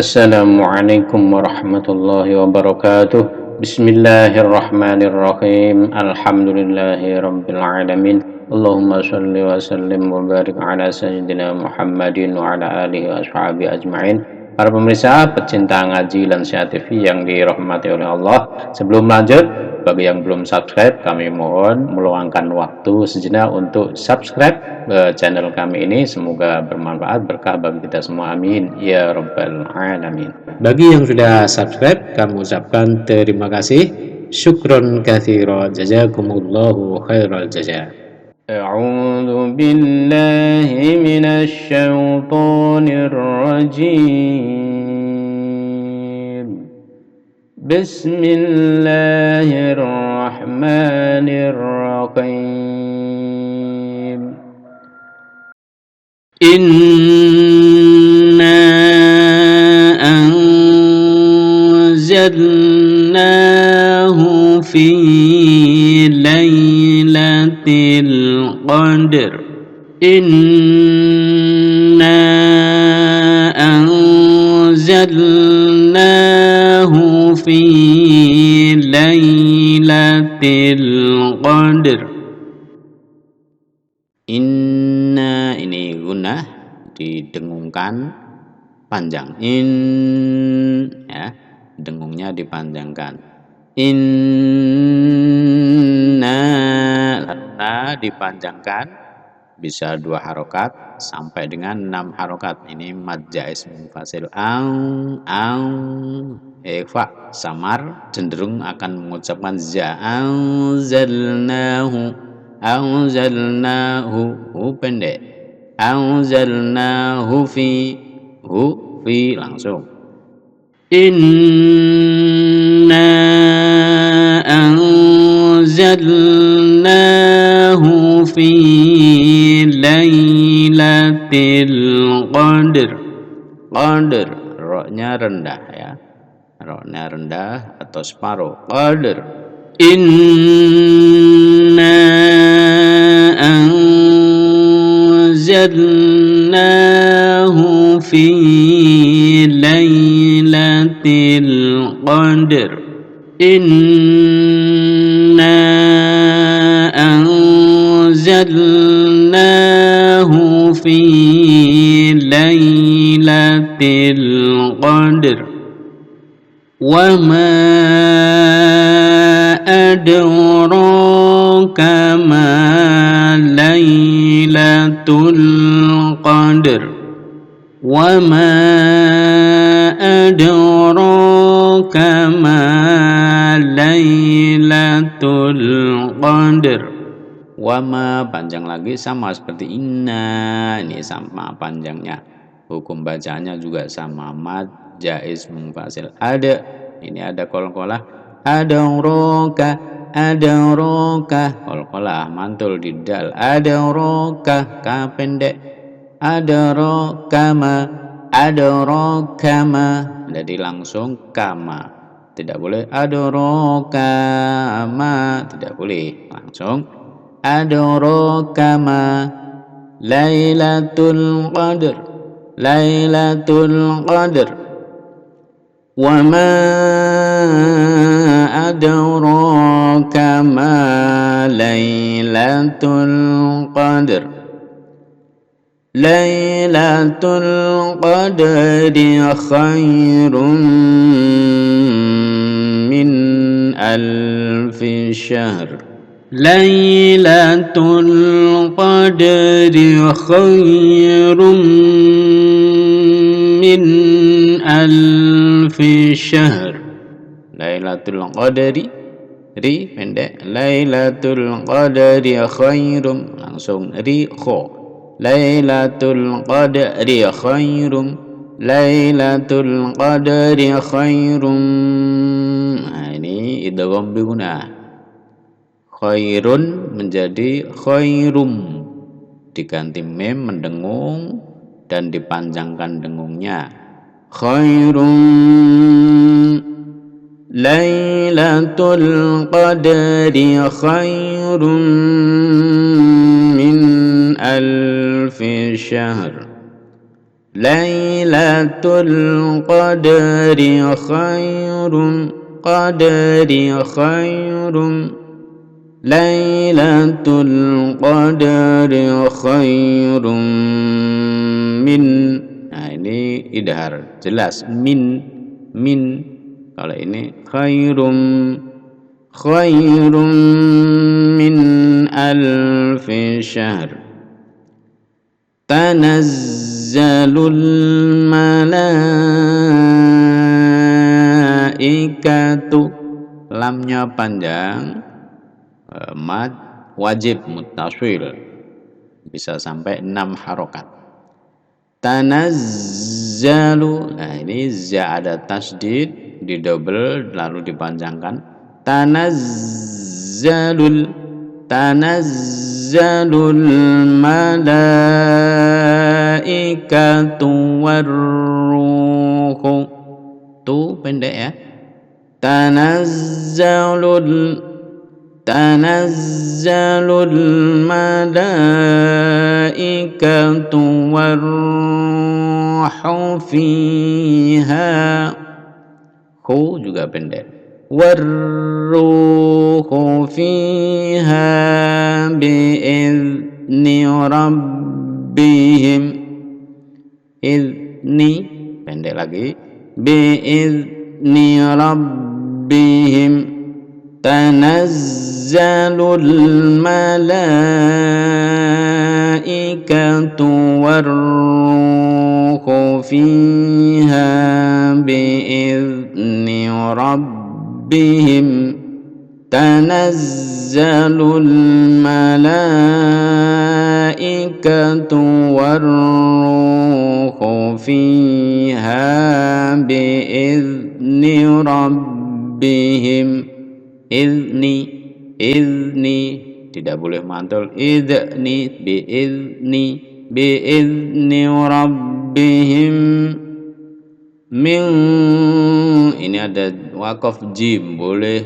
Assalamualaikum warahmatullahi wabarakatuh. Bismillahirrahmanirrahim. Alhamdulillahi rabbil alamin. Allahumma shalli wa sallim wa barik ala sayyidina Muhammadin wa ala alihi wa ashabihi ajma'in. Para pemirsa pecinta ngaji Lansia TV yang dirahmati oleh Allah, sebelum lanjut, bagi yang belum subscribe, kami mohon meluangkan waktu sejenak untuk subscribe channel kami ini. Semoga bermanfaat, berkah bagi kita semua, amin ya rabbal alamin. Bagi yang sudah subscribe, kami ucapkan terima kasih, syukron katsira, jazakumullahu khairal jazaa. A'udzu billahi minasy syaithanir rajim. Bismillahirrahmanirrahim. Inna anzalnahu fi lailatul qadr. Inna anzalnahu fi lailatul qadr. Inna ini gunnah didengungkan panjang. Ya, dengungnya dipanjangkan. Inna lamna dipanjangkan bisa 2 harokat sampai dengan 6 harokat. Ini mad jaiz munfasil. Fa samar cenderung akan mengucapkan za. Anzalnahu pendek. Anzalnahu fi langsung. Inna anzalnahu fi lailatul qadr. Qadr, roknya rendah ya. Roknya rendah atau separuh. Qadr. Inna anzalnahu fi lailatul qadr. Inna anzalnahu fi lailatul qadr. Wa ma adraka ma lailatul qadr. Wa ma adraka ma lailatul qadr. Wa ma panjang lagi sama seperti inna, ini sama panjangnya. Hukum bacaannya juga sama, mad jaiz munfasil. Ada, ini ada qalqalah. Adraka, qalqalah mantul di dal. Adraka, ka pendek. Adraka ma, jadi langsung kama. Tidak boleh adraka ma, tidak boleh langsung adraka ma. Lailatul qadr. Lailatul qadr. Wa ma adraka ma lailatul qadr. Lailatul qadri khairun min alfi syahr. Lailatul qadri khairun min alfi syahr. Lailatul qadri, ri pendek. Lailatul qadri khairum, langsung ri kho. Lailatul qadri khairum. Lailatul qadri khairum. Nah, ini idgham bi gunnah. Khairun menjadi khairum, diganti mim mendengung dan dipanjangkan dengungnya. Khairum. Lailatul qadri khairum min alfi syahr. Lailatul qadri khairum, qadri khairum, Lailatul qadri khairum min. Nah, ini idhar jelas, min. Kalau ini khairum, khairum min alfi syahr. Tanazzalul malaikatu, lamnya panjang, mad wajib muttasil, bisa sampai 6 harokat. Tanazzalu, nah ini za ada tasdid, didouble lalu dipanjangkan. Tanazzalul malaikatu warruhu, tu pendek ya. Tanazzalul malaikatu warruhu fiha, hu juga pendek. Warruhu fiha bi'izni rabbihim, izni pendek lagi, bi'izni rabbihim. Tanazzalul malaikatu warruhu fiha bi'izni rabbihim. Tanazzalul malaikatu warruhu fiha bi'izni rabbihim. Izni tidak boleh mantul, idni bi'izni rabbihim min. Ini ada wakaf jim, boleh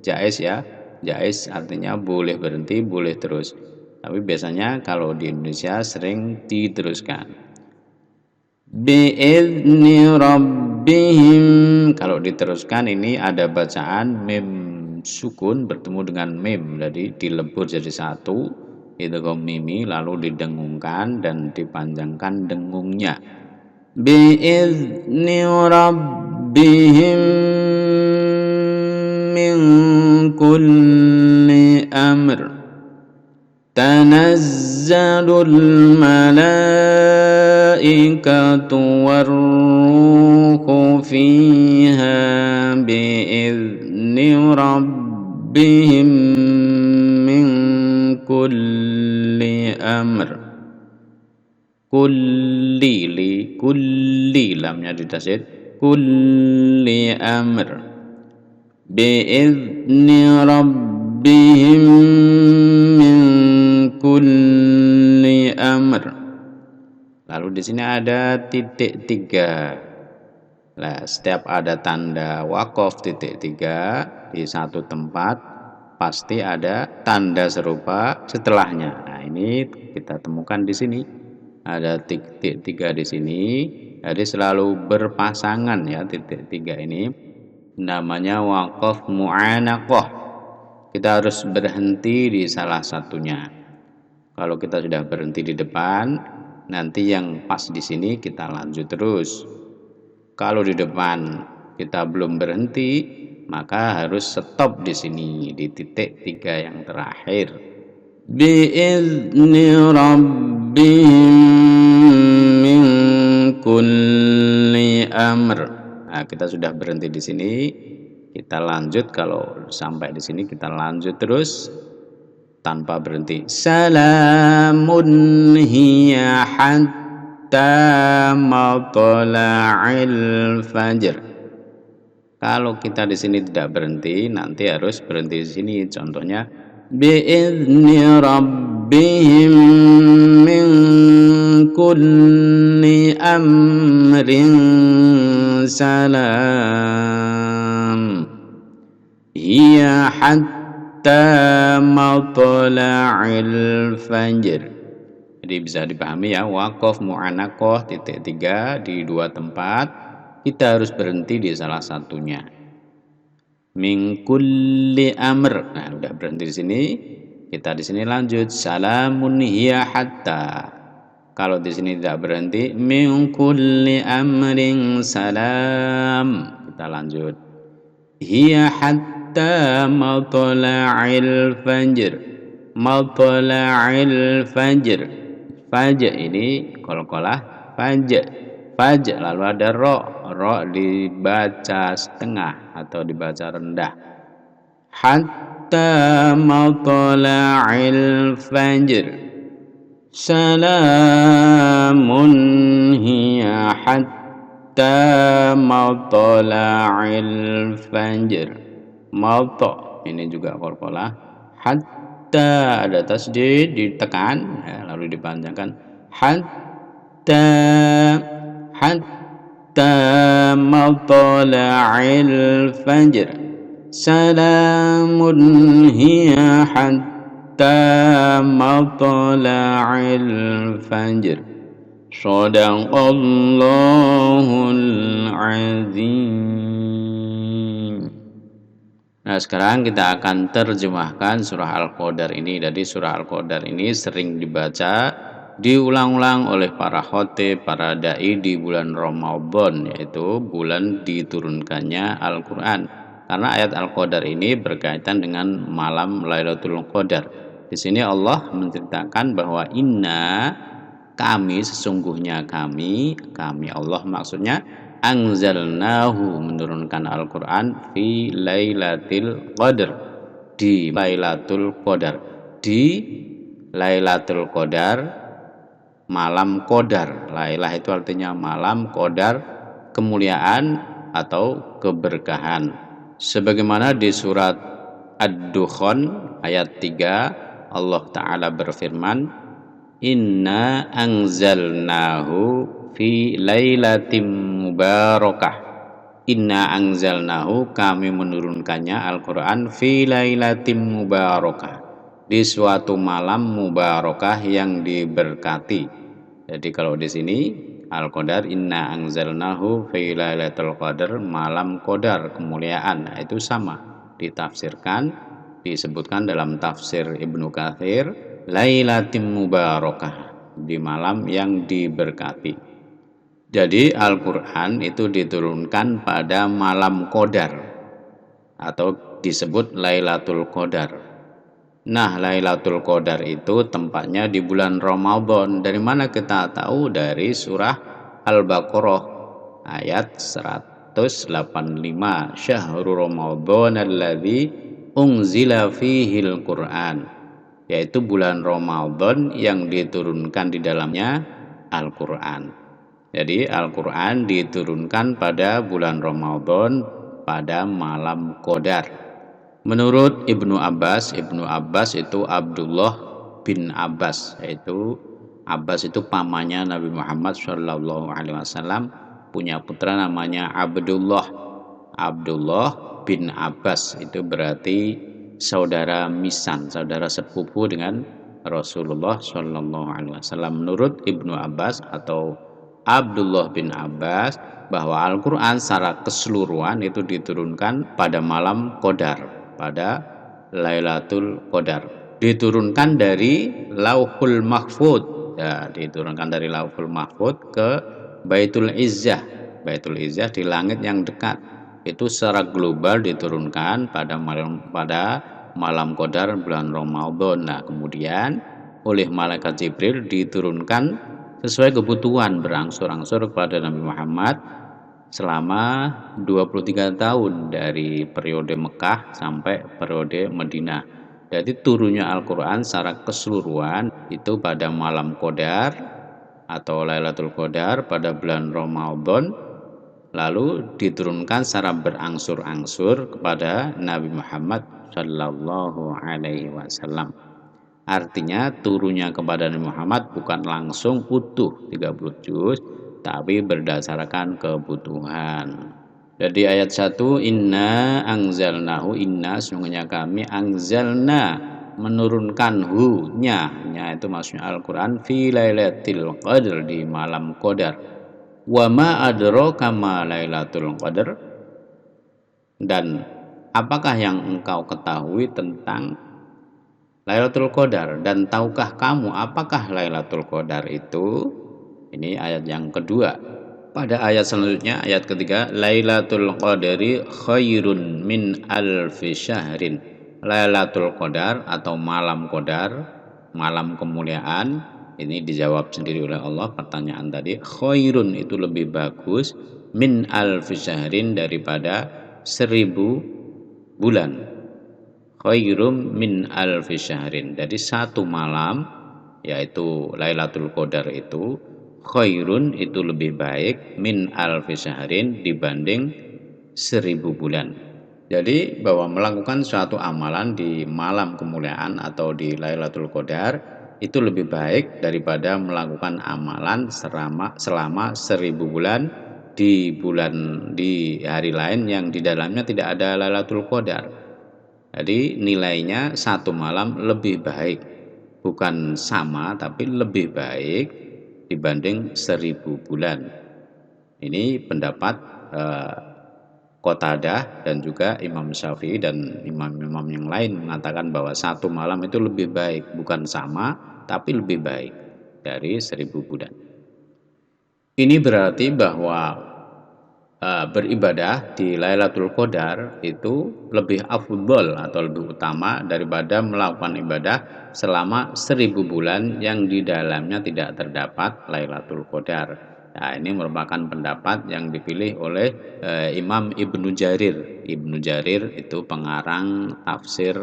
jaiz ya, jaiz artinya boleh berhenti, boleh terus, tapi biasanya kalau di Indonesia sering diteruskan. Bi'izni rabbihim, kalau diteruskan ini ada bacaan mim sukun bertemu dengan mim, jadi dilebur jadi satu, itu mimi, lalu didengungkan dan dipanjangkan dengungnya. Bi'izni rabbihim min kulli amr. Tanazzalul malaikatu warruhu fiha bi'izni rabbihim min kulli amr. Kulli lamnya ditasid, kulli amr bi'izni rabbihim min kulli amr. Lalu di sini ada titik 3. Nah, setiap ada tanda wakaf titik 3 di satu tempat pasti ada tanda serupa setelahnya. Nah, ini kita temukan di sini. Ada titik 3 di sini. Jadi selalu berpasangan ya, titik 3 ini. Namanya wakaf mu'anaqah. Kita harus berhenti di salah satunya. Kalau kita sudah berhenti di depan, nanti yang pas di sini kita lanjut terus. Kalau di depan kita belum berhenti, maka harus stop di sini di titik 3 yang terakhir. Bi'izni rabbihim min kulli amr. Nah, kita sudah berhenti di sini. Kita lanjut, kalau sampai di sini kita lanjut terus tanpa berhenti. Salamun hiya hatta matla'il fajr. Kalau kita di sini tidak berhenti, nanti harus berhenti di sini. Contohnya bi'izni rabbihim min kulli amrin salam hiya hatta matla'il fajr. Jadi Jadi bisa dipahami ya, waqaf mu'anaqah titik 3 di dua tempat, kita harus berhenti di salah satunya. Min kulli amr. Nah, udah berhenti di sini. Kita di sini lanjut salamun hiya hatta. Kalau di sini tidak berhenti min kulli amrin salam. Kita lanjut. Hiya hatta matla'il fajr. Matla'il fajr. Fajr ini qalqalah fajr. Fajr lalu ada ro dibaca setengah atau dibaca rendah. Hatta matla'il fajr. Salamun hiya hatta matla'il fajr. Mata ini juga qalqalah. Hatta ada tasdid ditekan ya, lalu dipanjangkan. Hatta matla'il fajr. Salamun hiya hatta matla'il fajr. Shadaqallahul azim. Nah, sekarang kita akan terjemahkan surah Al-Qadar ini. Jadi surah Al-Qadar ini sering dibaca, diulang-ulang oleh para khatib, para dai di bulan Ramadan, yaitu bulan diturunkannya Al-Qur'an. Karena ayat Al-Qadar ini berkaitan dengan malam Lailatul Qadar. Di sini Allah menceritakan bahwa inna, kami, sesungguhnya kami Allah maksudnya, anzalnahu, menurunkan Al-Qur'an fi Lailatul Qadar, di Lailatul Qadar, di Lailatul Qadar, malam Qadar. Lailah itu artinya malam, Qadar kemuliaan atau keberkahan. Sebagaimana di surat Ad-Dukhan ayat 3 Allah Ta'ala berfirman, inna anzalnahu fi lailatim mubarakah. Inna anzalnahu, kami menurunkannya Al-Quran fi lailatim mubarakah, di suatu malam mubarakah yang diberkati. Jadi kalau di sini Al-Qadar, inna anzalnahu fi lailatul qadar, malam qadar kemuliaan. Nah, itu sama ditafsirkan, disebutkan dalam tafsir Ibnu Katsir, lailatim mubarakah, di malam yang diberkati. Jadi Al-Qur'an itu diturunkan pada malam qadar atau disebut Lailatul Qadar. Nah, Lailatul Qadar itu tempatnya di bulan Ramadan. Dari mana kita tahu? Dari surah Al-Baqarah ayat 185. Syahrul Ramadan alladzi unzila fihil Qur'an. Yaitu bulan Ramadan yang diturunkan di dalamnya Al-Qur'an. Jadi Al-Qur'an diturunkan pada bulan Ramadan pada malam Qadar. Menurut Ibnu Abbas itu Abdullah bin Abbas, yaitu Abbas itu pamannya Nabi Muhammad SAW, punya putra namanya Abdullah bin Abbas, itu berarti saudara misan, saudara sepupu dengan Rasulullah SAW. Menurut Ibnu Abbas atau Abdullah bin Abbas, bahwa Al-Quran secara keseluruhan itu diturunkan pada malam Qadar, pada Lailatul Qadar, diturunkan dari Lauhul Mahfud ya, diturunkan dari Lauhul Mahfud ke Baitul Izzah di langit yang dekat. Itu secara global diturunkan pada malam Qadar bulan Ramadan. Nah, kemudian oleh malaikat Jibril diturunkan sesuai kebutuhan, berangsur-angsur kepada Nabi Muhammad selama 23 tahun dari periode Mekah sampai periode Madinah. Jadi turunnya Al-Quran secara keseluruhan itu pada malam Qadar atau Lailatul Qadar pada bulan Ramadan, lalu diturunkan secara berangsur-angsur kepada Nabi Muhammad Sallallahu Alaihi Wasallam. Artinya turunnya kepada Nabi Muhammad bukan langsung utuh 30 juz, tapi berdasarkan kebutuhan. Jadi ayat 1, inna anzalnahu, inna sungguhnya kami, anzalna menurunkan nya itu maksudnya Al-Qur'an fi lailatul qadr di malam qadar. Wa ma adraka ma lailatul qadr, dan apakah yang engkau ketahui tentang Lailatul Qadar, dan tahukah kamu apakah Lailatul Qadar itu? Ini ayat yang kedua. Pada ayat selanjutnya, ayat ketiga, Lailatul Qadari khairun min alfi syahrin. Lailatul Qadar atau malam Qadar, malam kemuliaan, ini dijawab sendiri oleh Allah pertanyaan tadi. Khairun itu lebih bagus min alfi syahrin daripada 1000 bulan. Khairum min alfi syahrin. Jadi satu malam, yaitu Lailatul Qadar itu, khairun itu lebih baik min alfi syahrin dibanding 1000 bulan. Jadi bahwa melakukan suatu amalan di malam kemuliaan atau di Lailatul Qadar itu lebih baik daripada melakukan amalan selama 1000 bulan di hari lain yang di dalamnya tidak ada Lailatul Qadar. Jadi nilainya satu malam lebih baik, bukan sama tapi lebih baik dibanding 1000 bulan. Ini pendapat Qatadah dan juga Imam Syafi'i dan imam-imam yang lain mengatakan bahwa satu malam itu lebih baik, bukan sama tapi lebih baik dari 1000 bulan. Ini berarti bahwa beribadah di Lailatul Qadar itu lebih afdol atau lebih utama daripada melakukan ibadah selama 1000 bulan yang di dalamnya tidak terdapat Lailatul Qadar. Nah, ini merupakan pendapat yang dipilih oleh Imam Ibnu Jarir. Ibnu Jarir itu pengarang tafsir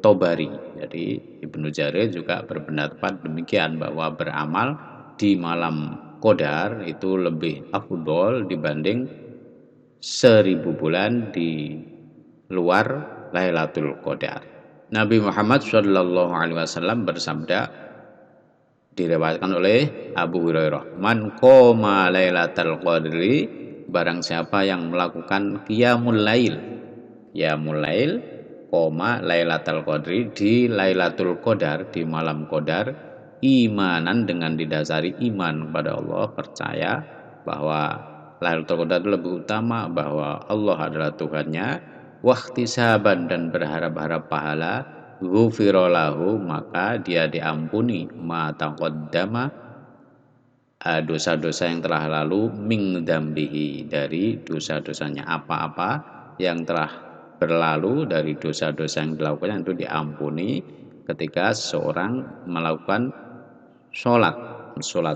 Tobari. Jadi Ibnu Jarir juga berpendapat demikian bahwa beramal di malam Qadar itu lebih afdol dibanding 1000 bulan di luar Lailatul Qadar. Nabi Muhammad SAW bersabda, diriwayatkan oleh Abu Hurairah, man qoma Lailatul Qadri, barang siapa yang melakukan qiyamul lail, qoma Lailatul Qadri, di Lailatul Qadar, di malam Qadar, imanan dengan didasari iman kepada Allah, percaya bahwa Lailatul Qadar lebih utama, bahwa Allah adalah Tuhannya, wahtisaban dan berharap-harap pahala, ghufira lahu, maka dia diampuni ma taqaddama, dosa-dosa yang telah lalu, min dzambihi, dari dosa-dosanya, apa-apa yang telah berlalu dari dosa-dosa yang dilakukan itu diampuni ketika seorang melakukan sholat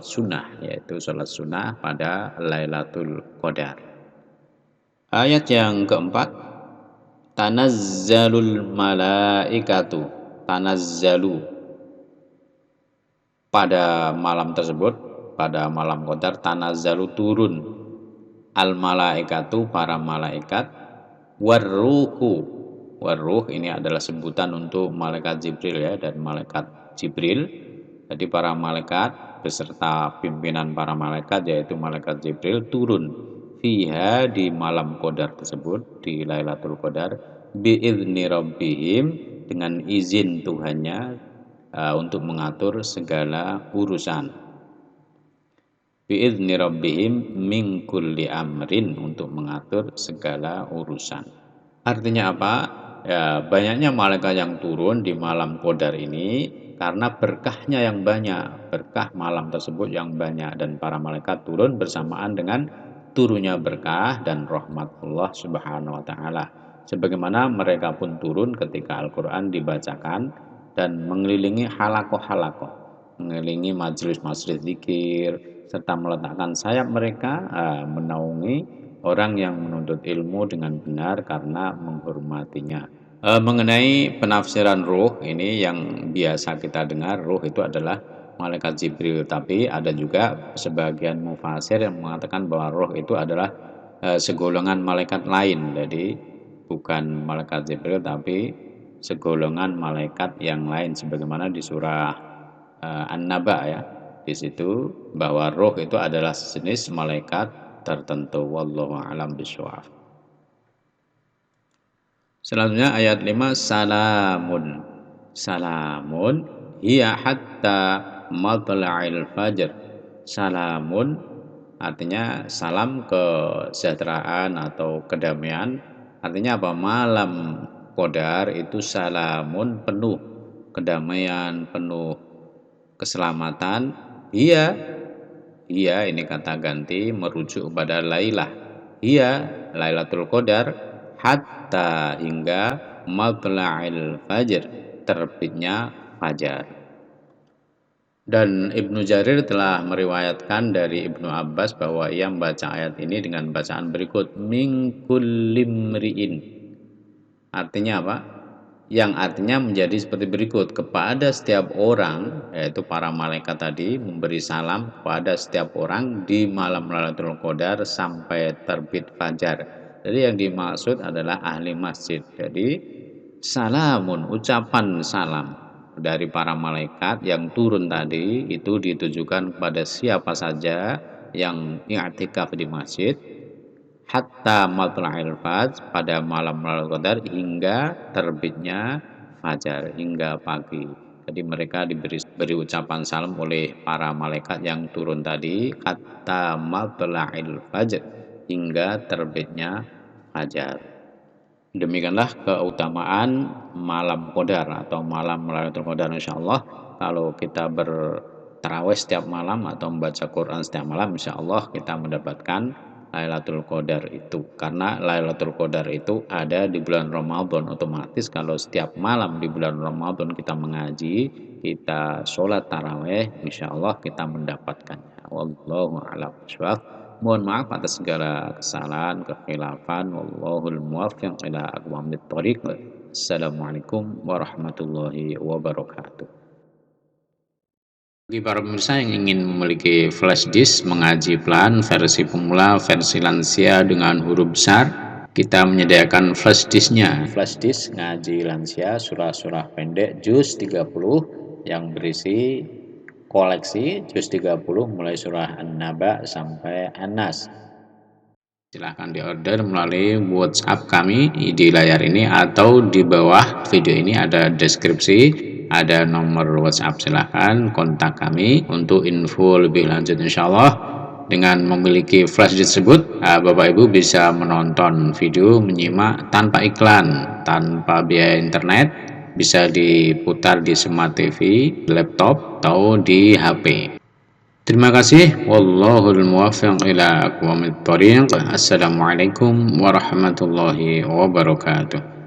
sunnah, yaitu sholat sunnah pada Lailatul Qadar. Ayat yang keempat, tanazzalul malaikatu, tanazzalu, pada malam tersebut, pada malam Qadar, tanazzalu turun, al malaikatu, para malaikat, warruh ini adalah sebutan untuk malaikat Jibril ya, dan malaikat Jibril. Jadi para malaikat beserta pimpinan para malaikat yaitu malaikat Jibril turun fiha, di malam Qadar tersebut, di Lailatul Qadar, biizni rabbihim, dengan izin Tuhannya, untuk mengatur segala urusan. Biizni rabbihim min kulli amrin, untuk mengatur segala urusan. Artinya apa? Ya, banyaknya malaikat yang turun di malam Qadar ini karena berkahnya yang banyak, berkah malam tersebut yang banyak, dan para malaikat turun bersamaan dengan turunnya berkah dan rahmat Allah Subhanahu wa taala. Sebagaimana mereka pun turun ketika Al-Qur'an dibacakan dan mengelilingi halakoh-halakoh, mengelilingi majelis-majelis zikir, serta meletakkan sayap mereka menaungi orang yang menuntut ilmu dengan benar karena menghormatinya. Mengenai penafsiran ruh ini yang biasa kita dengar, ruh itu adalah malaikat Jibril, tapi ada juga sebagian mufasir yang mengatakan bahwa ruh itu adalah segolongan malaikat lain. Jadi bukan malaikat Jibril tapi segolongan malaikat yang lain, sebagaimana di surah An-Naba ya. Di situ bahwa ruh itu adalah jenis malaikat tertentu. Wallahu a'lam bishawab. Selanjutnya ayat 5, salamun. Salamun hiya hatta matla'il fajr. Salamun artinya salam kesejahteraan atau kedamaian. Artinya apa? Malam Qadar itu salamun penuh kedamaian, penuh keselamatan. Iya ini kata ganti merujuk kepada Lailah. Iya Lailatul Qadar hatta hingga matla'il fajr, terbitnya fajar. Dan Ibnu Jarir telah meriwayatkan dari Ibnu Abbas bahwa ia membaca ayat ini dengan bacaan berikut, min kulli mri'in. Artinya apa? Yang artinya menjadi seperti berikut, kepada setiap orang, yaitu para malaikat tadi memberi salam kepada setiap orang di malam Lailatul Qadar sampai terbit fajar. Jadi yang dimaksud adalah ahli masjid. Jadi salamun, ucapan salam dari para malaikat yang turun tadi itu ditujukan kepada siapa saja yang i'tikaf di masjid hatta matla'il fajr, pada malam Lailatul Qadar hingga terbitnya fajar, hingga pagi. Jadi mereka diberi ucapan salam oleh para malaikat yang turun tadi hatta matla'il fajr, hingga terbitnya fajar. Demikianlah keutamaan malam Qadar atau malam Lailatul Qadar, insyaallah. Kalau kita bertarawih setiap malam atau membaca Quran setiap malam, insyaallah kita mendapatkan Lailatul Qadar itu. Karena Lailatul Qadar itu ada di bulan Ramadan, otomatis kalau setiap malam di bulan Ramadan kita mengaji, kita sholat tarawih, insyaallah kita mendapatkannya. Wallahu a'lam bishawab. Mohon maaf atas segala kesalahan, kekhilafan. Wallahul muwaffiq ila aqwamit thoriq. Assalamualaikum warahmatullahi wabarakatuh. Bagi para pemirsa yang ingin memiliki flash disk mengaji pelan versi pemula, versi lansia dengan huruf besar, kita menyediakan flash disknya. Flash disk ngaji lansia surah-surah pendek juz 30 yang berisi koleksi juz 30 mulai surah An-Naba sampai An-Nas. Silahkan diorder melalui WhatsApp kami di layar ini atau di bawah video ini ada deskripsi, ada nomor WhatsApp. Silahkan kontak kami untuk info lebih lanjut. Insyaallah dengan memiliki flash tersebut, Bapak Ibu bisa menonton video, menyimak tanpa iklan, tanpa biaya internet, bisa diputar di smart TV, laptop, atau di HP. Terima kasih. Wallahul muwaffiq ila aqwamit thoriq. Assalamualaikum warahmatullahi wabarakatuh.